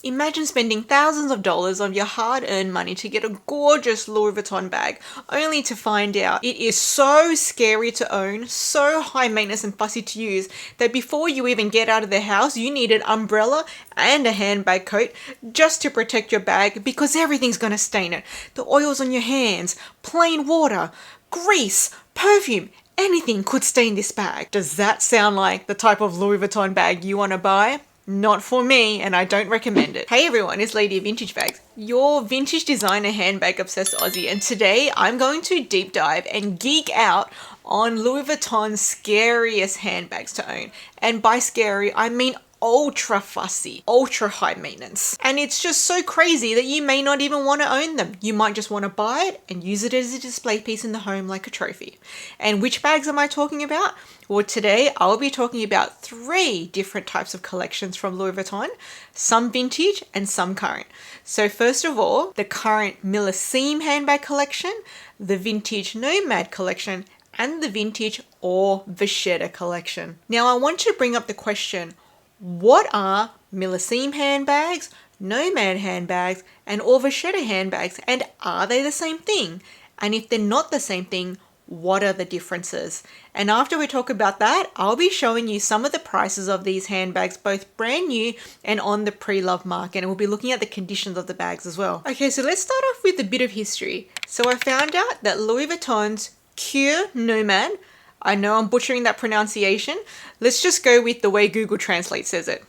Imagine spending thousands of dollars of your hard-earned money to get a gorgeous Louis Vuitton bag, only to find out it is so scary to own, so high maintenance and fussy to use, that before you even get out of the house, you need an umbrella and a handbag coat just to protect your bag because everything's going to stain it. The oils on your hands, plain water, grease, perfume, anything could stain this bag. Does that sound like the type of Louis Vuitton bag you want to buy? Not for me, and I don't recommend it. Hey everyone, it's Lady Vintage Bags, your vintage designer handbag obsessed Aussie, and today I'm going to deep dive and geek out on Louis Vuitton's scariest handbags to own. And by scary, I mean ultra fussy, ultra high maintenance. And it's just so crazy that you may not even want to own them. You might just want to buy it and use it as a display piece in the home like a trophy. And which bags am I talking about? Well, today I'll be talking about 3 different types of collections from Louis Vuitton, some vintage and some current. So first of all, the current Millesime handbag collection, the vintage Nomade collection, and the vintage or Vachetta collection. Now I want to bring up the question, what are Millesime handbags, Nomade handbags, and or Vachetta handbags, and are they the same thing? And if they're not the same thing, what are the differences? And after we talk about that, I'll be showing you some of the prices of these handbags, both brand new and on the pre-loved market, and we'll be looking at the conditions of the bags as well. Okay, so let's start off with a bit of history. So I found out that Louis Vuitton's Pure Nomade, I know I'm butchering that pronunciation. Let's just go with the way Google Translate says it.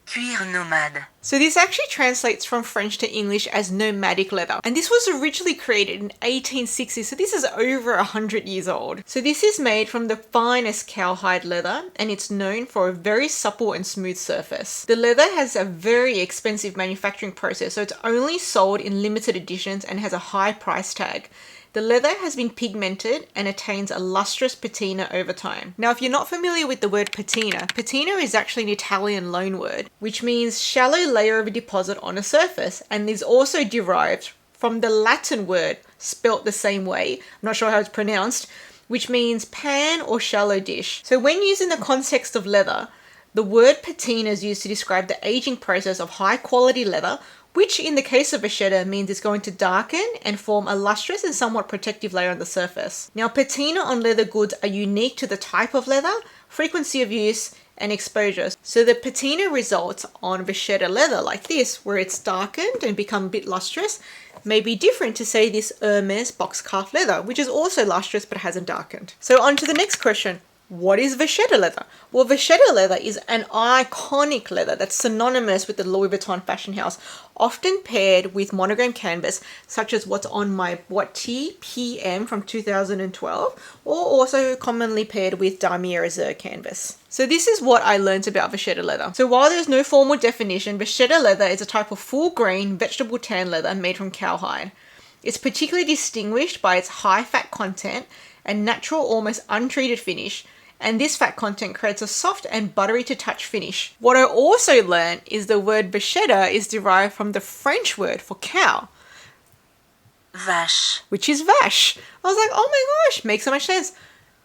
Cuir nomade. So this actually translates from French to English as nomadic leather. And this was originally created in 1860, so this is over 100 years old. So this is made from the finest cowhide leather, and it's known for a very supple and smooth surface. The leather has a very expensive manufacturing process, so it's only sold in limited editions and has a high price tag. The leather has been pigmented and attains a lustrous patina over time. Now, if you're not familiar with the word patina, patina is actually an Italian loanword, which means shallow layer of a deposit on a surface, and is also derived from the Latin word spelt the same way, I'm not sure how it's pronounced, which means pan or shallow dish. So when used in the context of leather, the word patina is used to describe the aging process of high quality leather, which in the case of Vachetta means it's going to darken and form a lustrous and somewhat protective layer on the surface. Now, patina on leather goods are unique to the type of leather, frequency of use, and exposure. So the patina results on Vachetta leather like this, where it's darkened and become a bit lustrous, may be different to say this Hermes box calf leather, which is also lustrous but hasn't darkened. So on to the next question. What is Vachetta leather? Well, Vachetta leather is an iconic leather that's synonymous with the Louis Vuitton fashion house, often paired with monogram canvas, such as what's on my Boîtier PM from 2012, or also commonly paired with Damier Azur canvas. So this is what I learned about Vachetta leather. So while there's no formal definition, Vachetta leather is a type of full-grain vegetable tan leather made from cowhide. It's particularly distinguished by its high fat content and natural, almost untreated finish, and this fat content creates a soft and buttery to touch finish. What I also learned is the word Vachetta is derived from the French word for cow, Vache. which is vache. I was like, oh my gosh, makes so much sense.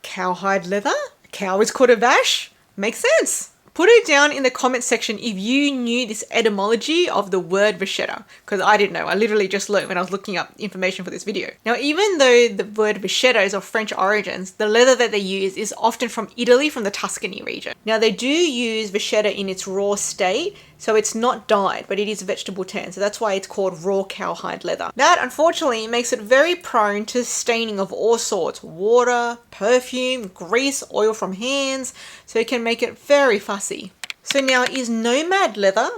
Cowhide leather? A cow is called a vache? Makes sense. Put it down in the comment section if you knew this etymology of the word Vachetta, because I didn't know. I literally just learned when I was looking up information for this video. Now, even though the word Vachetta is of French origins, the leather that they use is often from Italy, from the Tuscany region. Now, they do use Vachetta in its raw state, so it's not dyed, but it is vegetable tan. So that's why it's called raw cowhide leather. That, unfortunately, makes it very prone to staining of all sorts. Water, perfume, grease, oil from hands. So it can make it very fussy. So now, is Nomade leather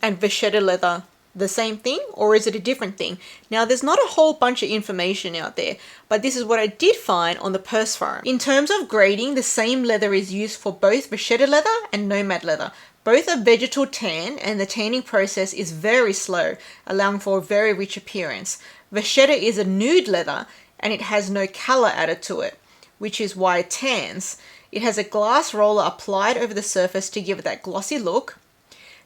and Vachetta leather the same thing, or is it a different thing? Now, there's not a whole bunch of information out there, but this is what I did find on the Purse Forum. In terms of grading, the same leather is used for both Vachetta leather and Nomade leather. Both are vegetal tan, and the tanning process is very slow, allowing for a very rich appearance. Vachetta is a nude leather, and it has no color added to it, which is why it tans. It has a glass roller applied over the surface to give it that glossy look.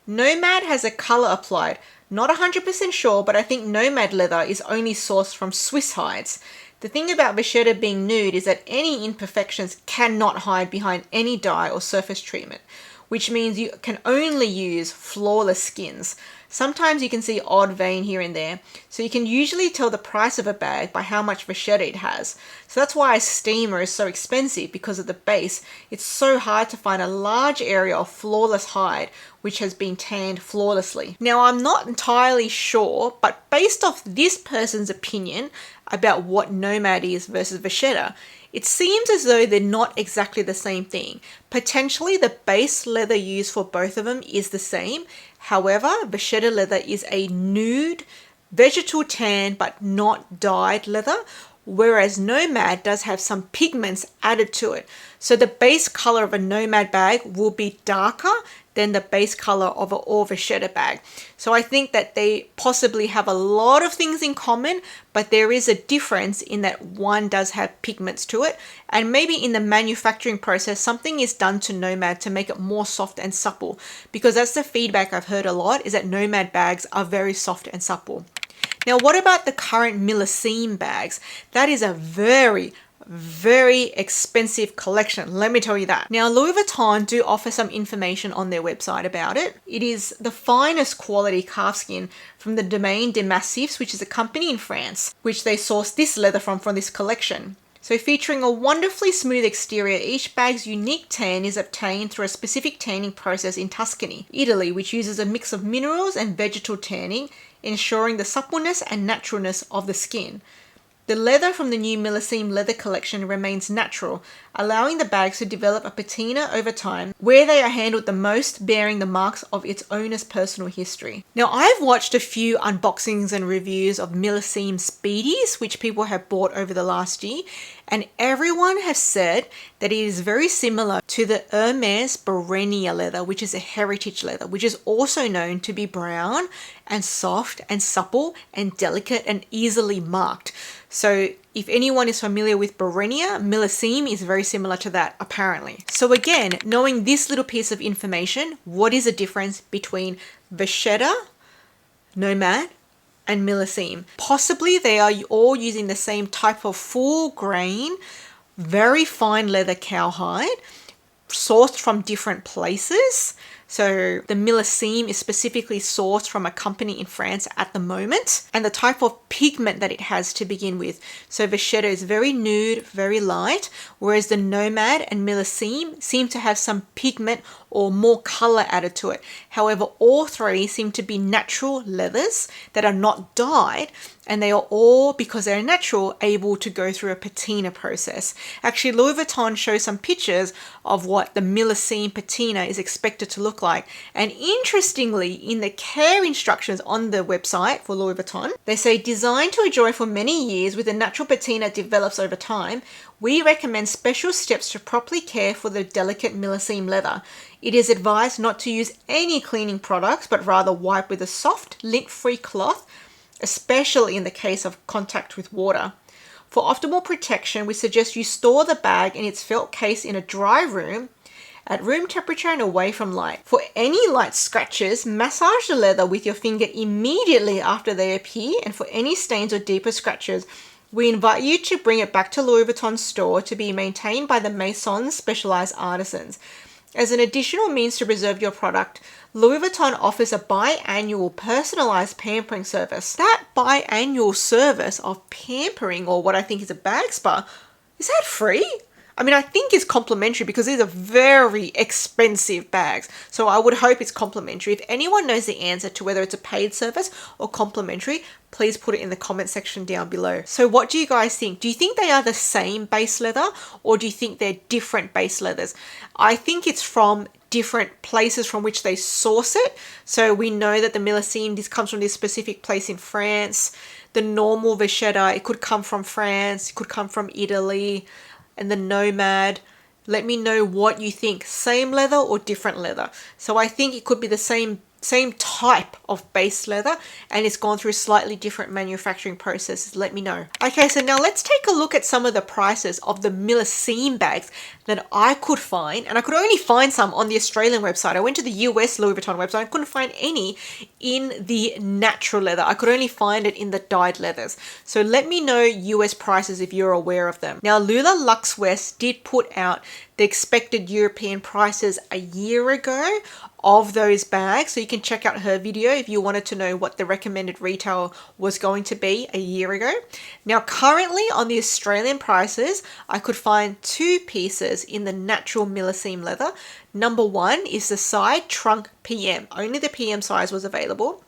Nomade has a color applied. Not 100% sure, but I think Nomade leather is only sourced from Swiss hides. The thing about Vachetta being nude is that any imperfections cannot hide behind any dye or surface treatment, which means you can only use flawless skins. Sometimes you can see odd vein here and there, so you can usually tell the price of a bag by how much vachetta it has. So that's why a steamer is so expensive, because of the base. It's so hard to find a large area of flawless hide which has been tanned flawlessly. Now, I'm not entirely sure, but based off this person's opinion about what Nomade is versus vachetta, it seems as though they're not exactly the same thing. Potentially the base leather used for both of them is the same. However, vachetta leather is a nude, vegetal tan, but not dyed leather, whereas Nomade does have some pigments added to it. So the base color of a Nomade bag will be darker than the base color of an all vachetta bag. So I think that they possibly have a lot of things in common, but there is a difference in that one does have pigments to it. And maybe in the manufacturing process, something is done to Nomade to make it more soft and supple, because that's the feedback I've heard a lot, is that Nomade bags are very soft and supple. Now, what about the current Millesime bags? That is a very expensive collection, let me tell you that. Now, Louis Vuitton do offer some information on their website about it. It is the finest quality calfskin from the Domaine des Massifs, which is a company in France, which they source this leather from this collection. So featuring a wonderfully smooth exterior, each bag's unique tan is obtained through a specific tanning process in Tuscany, Italy, which uses a mix of minerals and vegetal tanning, ensuring the suppleness and naturalness of the skin. The leather from the new Millesime leather collection remains natural, allowing the bags to develop a patina over time, where they are handled the most, bearing the marks of its owner's personal history. Now, I've watched a few unboxings and reviews of Millesime Speedies, which people have bought over the last year, and everyone has said that it is very similar to the Hermes Barenia leather, which is a heritage leather, which is also known to be brown and soft and supple and delicate and easily marked. So if anyone is familiar with Barenia, Millesime is very similar to that, apparently. So again, knowing this little piece of information, what is the difference between Vachetta, Nomade, and Millesime? Possibly they are all using the same type of full grain, very fine leather cowhide, sourced from different places. So the Millesime is specifically sourced from a company in France at the moment, and the type of pigment that it has to begin with. So Vachetta is very nude, very light, whereas the Nomade and Millesime seem to have some pigment or more color added to it. However, all three seem to be natural leathers that are not dyed, and they are all, because they're natural, able to go through a patina process. Actually, Louis Vuitton shows some pictures of what the Millesime patina is expected to look like. And interestingly, in the care instructions on the website for Louis Vuitton, they say, designed to enjoy for many years with a natural patina develops over time, we recommend special steps to properly care for the delicate Millesime leather. It is advised not to use any cleaning products, but rather wipe with a soft, lint-free cloth, especially in the case of contact with water. For optimal protection, we suggest you store the bag in its felt case in a dry room at room temperature and away from light. For any light scratches, massage the leather with your finger immediately after they appear, and for any stains or deeper scratches, we invite you to bring it back to Louis Vuitton's store to be maintained by the Maison's specialized artisans. As an additional means to preserve your product, Louis Vuitton offers a biannual personalized pampering service. That biannual service of pampering, or what I think is a bag spa, is that free? I mean, I think it's complimentary because these are very expensive bags. So I would hope it's complimentary. If anyone knows the answer to whether it's a paid service or complimentary, please put it in the comment section down below. So what do you guys think? Do you think they are the same base leather, or do you think they're different base leathers? I think it's from different places from which they source it. So we know that the Millesime, this comes from this specific place in France. The normal Vachetta, it could come from France, it could come from Italy. And the Nomade, let me know what you think. Same leather or different leather? So I think it could be the same same type of base leather and it's gone through slightly different manufacturing processes, let me know. Okay, so now let's take a look at some of the prices of the Millesime bags that I could find, and I could only find some on the Australian website. I went to the US Louis Vuitton website, I couldn't find any in the natural leather. I could only find it in the dyed leathers. So let me know US prices if you're aware of them. Now Lula Lux West did put out the expected European prices a year ago of those bags, so you can check out her video if you wanted to know what the recommended retail was going to be a year ago. Now currently on the Australian prices, I could find two pieces in the natural Millesime leather. Number one is the side trunk PM. Only the PM size was available.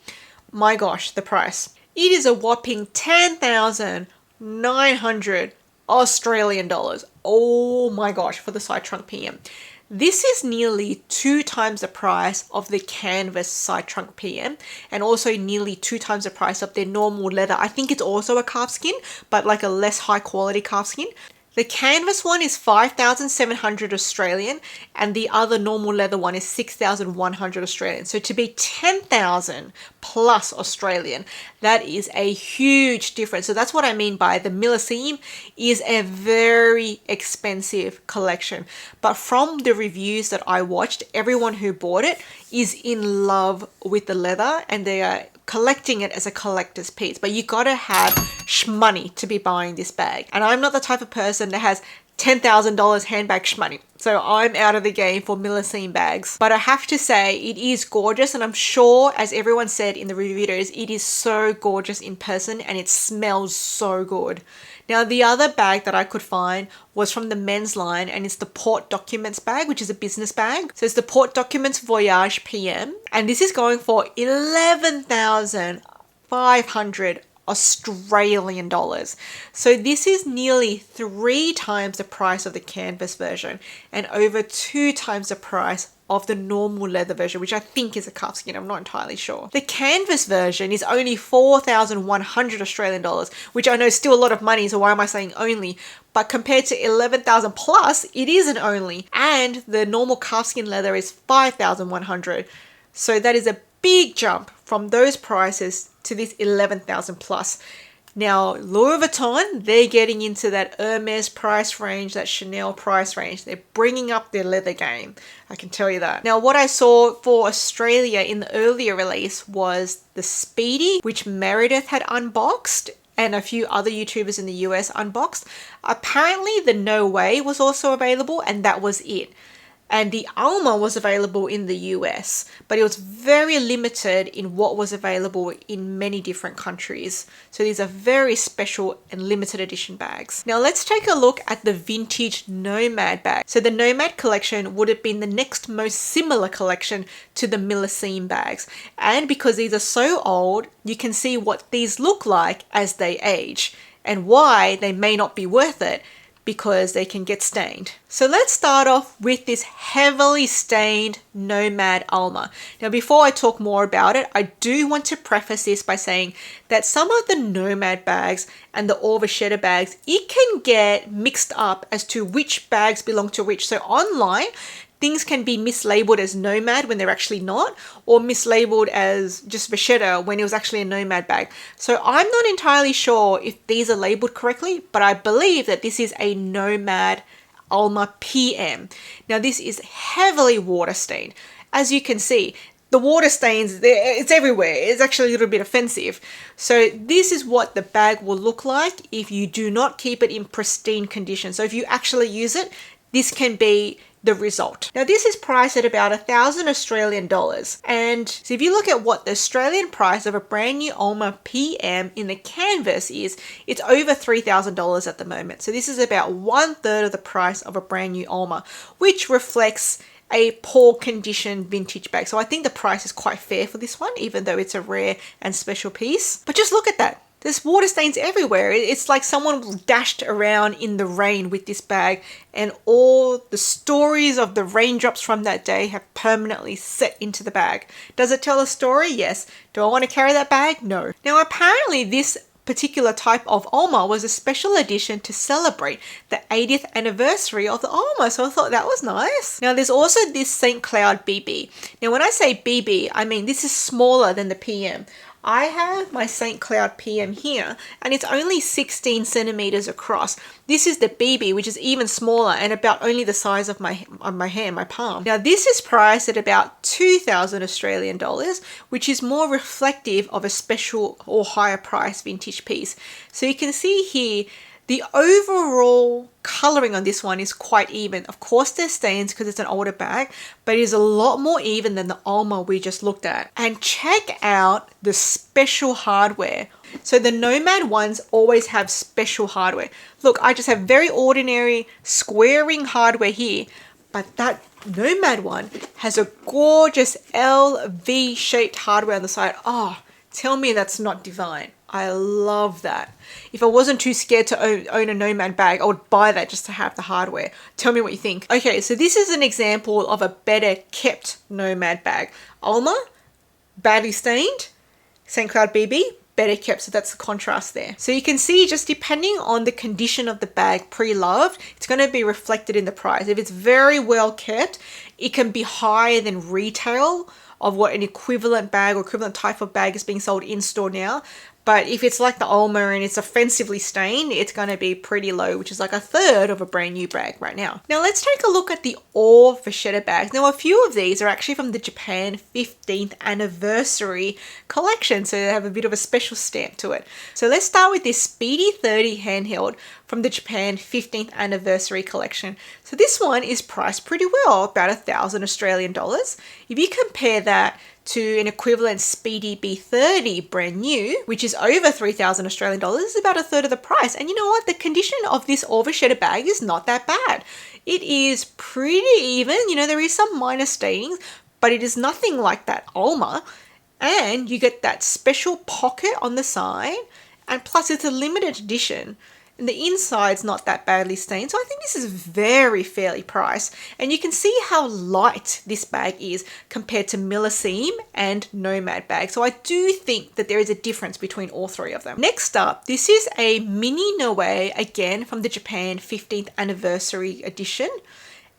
My gosh, the price. It is a whopping 10,900 Australian dollars. Oh my gosh, for the side trunk PM. This is nearly 2 times the price of the canvas side trunk PM and also nearly 2 times the price of their normal leather. I think it's also a calfskin, but like a less high quality calfskin. The canvas one is 5,700 Australian and the other normal leather one is 6,100 Australian. So to be 10,000 plus Australian, that is a huge difference. So that's what I mean by the Millesime is a very expensive collection. But from the reviews that I watched, everyone who bought it is in love with the leather and they are collecting it as a collector's piece. But you gotta have shmoney to be buying this bag. And I'm not the type of person that has $10,000 handbag shmoney. So I'm out of the game for Millesime bags. But I have to say it is gorgeous and I'm sure, as everyone said in the review videos, it is so gorgeous in person and it smells so good. Now the other bag that I could find was from the men's line and it's the Port Documents bag, which is a business bag. So it's the Port Documents Voyage PM and this is going for 11,500 Australian dollars. So this is nearly 3 times the price of the canvas version and over 2 times the price of the normal leather version, which I think is a calfskin. I'm not entirely sure. The canvas version is only 4,100 Australian dollars, which I know is still a lot of money, so why am I saying only? But compared to 11,000 plus, it isn't only. And the normal calfskin leather is 5,100. So that is a big jump from those prices to this 11,000 plus. Now, Louis Vuitton, they're getting into that Hermes price range, that Chanel price range. They're bringing up their leather game. I can tell you that. Now, what I saw for Australia in the earlier release was the Speedy, which Meredith had unboxed and a few other YouTubers in the US unboxed. Apparently, the No Way was also available and that was it. And the Alma was available in the US, but it was very limited in what was available in many different countries. So these are very special and limited edition bags. Now let's take a look at the vintage Nomade bag. So the Nomade collection would have been the next most similar collection to the Millesime bags. And because these are so old, you can see what these look like as they age and why they may not be worth it, because they can get stained. So let's start off with this heavily stained Nomade Alma. Now before I talk more about it, I do want to preface this by saying that some of the Nomade bags and the LV Vachetta bags, it can get mixed up as to which bags belong to which. So online, things can be mislabeled as Nomade when they're actually not, or mislabeled as just Vachetta when it was actually a Nomade bag. So I'm not entirely sure if these are labeled correctly, but I believe that this is a Nomade Alma PM. Now this is heavily water stained. As you can see, the water stains, it's everywhere. It's actually a little bit offensive. So this is what the bag will look like if you do not keep it in pristine condition. So if you actually use it, this can be the result. Now this is priced at about 1,000 Australian dollars. And so if you look at what the Australian price of a brand new Alma PM in the canvas is, it's over $3,000 at the moment. So this is about 1/3 of the price of a brand new Alma, which reflects a poor condition vintage bag. So I think the price is quite fair for this one, even though it's a rare and special piece. But just look at that. There's water stains everywhere. It's like someone dashed around in the rain with this bag and all the stories of the raindrops from that day have permanently set into the bag. Does it tell a story? Yes. Do I want to carry that bag? No. Now apparently this particular type of Alma was a special edition to celebrate the 80th anniversary of the Alma. So I thought that was nice. Now there's also this St. Cloud BB. Now when I say BB, I mean this is smaller than the PM. I have my St. Cloud PM here and it's only 16 centimeters across. This is the BB, which is even smaller and about only the size of my hand, my palm. Now this is priced at about 2,000 Australian dollars, which is more reflective of a special or higher price vintage piece. So you can see here, the overall coloring on this one is quite even. Of course there's stains because it's an older bag, but it is a lot more even than the Alma we just looked at. And check out the special hardware. So the Nomad ones always have special hardware. Look, I just have very ordinary square ring hardware here, but that Nomad one has a gorgeous LV shaped hardware on the side. Oh, tell me that's not divine. I love that. If I wasn't too scared to own a Nomad bag, I would buy that just to have the hardware. Tell me what you think. Okay, so this is an example of a better kept Nomad bag. Alma, badly stained. St. Cloud BB, better kept. So that's the contrast there. So you can see just depending on the condition of the bag pre-loved, it's going to be reflected in the price. If it's very well kept, it can be higher than retail of what an equivalent bag or equivalent type of bag is being sold in store now. But if it's like the Alma and it's offensively stained, it's going to be pretty low, which is like a third of a brand new bag right now. Now let's take a look at the LV Vachetta bags. Now a few of these are actually from the Japan 15th anniversary collection, so they have a bit of a special stamp to it. So let's start with this Speedy 30 handheld from the Japan 15th anniversary collection. So this one is priced pretty well, about 1,000 Australian dollars. If you compare that to an equivalent Speedy B30 brand new, which is over 3,000 Australian dollars, is about a third of the price. And you know what? The condition of this LV Vachetta bag is not that bad. It is pretty even. You know, there is some minor stainings, but it is nothing like that Alma. And you get that special pocket on the side. And plus it's a limited edition. And the inside's not that badly stained. So I think this is very fairly priced. And you can see how light this bag is compared to Millesime and Nomad bags. So I do think that there is a difference between all three of them. Next up, this is a mini Noe, again from the Japan 15th anniversary edition.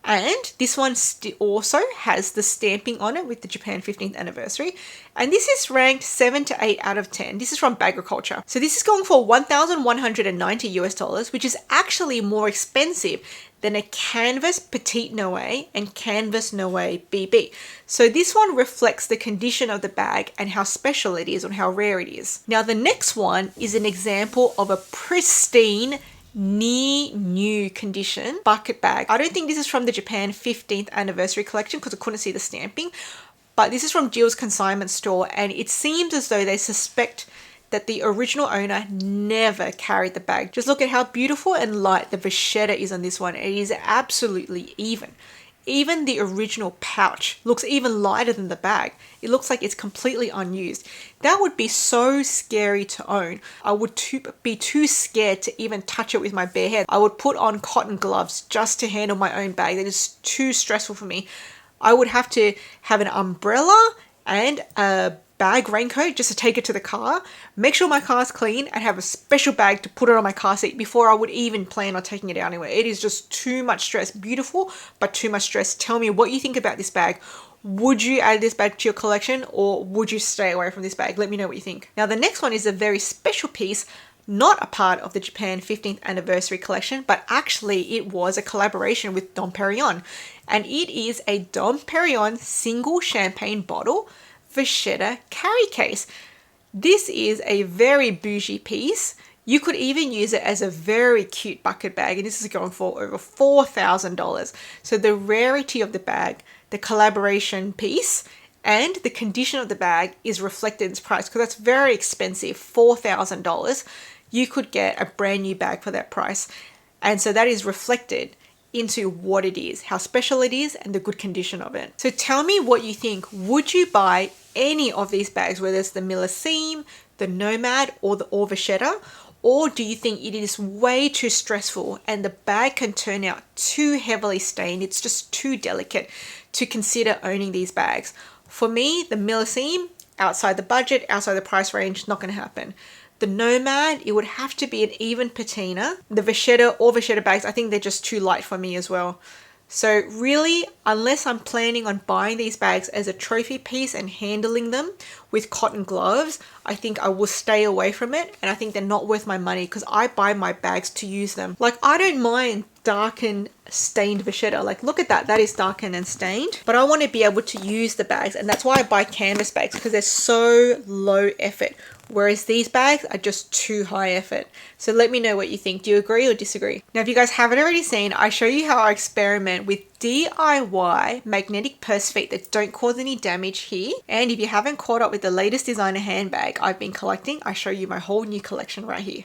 And this one also has the stamping on it with the Japan 15th anniversary. And this is ranked 7 to 8 out of 10. This is from Bagriculture. So this is going for $1,190 US, which is actually more expensive than a Canvas Petite Noe and Canvas Noe BB. So this one reflects the condition of the bag and how special it is and how rare it is. Now the next one is an example of a pristine near new condition bucket bag. I don't think this is from the Japan 15th anniversary collection because I couldn't see the stamping, but this is from Jill's consignment store, and it seems as though they suspect that the original owner never carried the bag. Just look at how beautiful and light the Vachetta is on this one. It is absolutely even. Even the original pouch looks even lighter than the bag. It looks like it's completely unused. That would be so scary to own. I would be too scared to even touch it with my bare hands. I would put on cotton gloves just to handle my own bag. That is too stressful for me. I would have to have an umbrella and a bag raincoat just to take it to the car, make sure my car's clean, and have a special bag to put it on my car seat before I would even plan on taking it out anywhere. It is just too much stress. Beautiful, but too much stress. Tell me what you think about this bag. Would you add this bag to your collection, or would you stay away from this bag? Let me know what you think. Now the next one is a very special piece, not a part of the Japan 15th anniversary collection, but actually it was a collaboration with Dom Perignon, and it is a Dom Perignon single champagne bottle Vachetta carry case. This is a very bougie piece. You could even use it as a very cute bucket bag, and this is going for over $4,000. So the rarity of the bag, the collaboration piece, and the condition of the bag is reflected in its price, because that's very expensive, $4,000. You could get a brand new bag for that price. And so that is reflected into what it is, how special it is, and the good condition of it. So tell me what you think. Would you buy any of these bags, whether it's the Millesime, the Nomad, or the LV Vachetta? Or do you think it is way too stressful and the bag can turn out too heavily stained? It's just too delicate to consider owning these bags. For me, the Millesime, outside the budget, outside the price range, not going to happen. The Nomade, it would have to be an even patina. The Vachetta or Vachetta bags, I think they're just too light for me as well. So really, unless I'm planning on buying these bags as a trophy piece and handling them with cotton gloves, I think I will stay away from it, and I think they're not worth my money because I buy my bags to use them. Like, I don't mind darkened stained Vachetta. Like, look at that, that is darkened and stained, but I want to be able to use the bags, and that's why I buy canvas bags, because they're so low effort, whereas these bags are just too high effort. So let me know what you think. Do you agree or disagree? Now, if you guys haven't already seen, I show you how I experiment with DIY magnetic purse feet that don't cause any damage here. And if you haven't caught up with the latest designer handbag I've been collecting, I show you my whole new collection right here.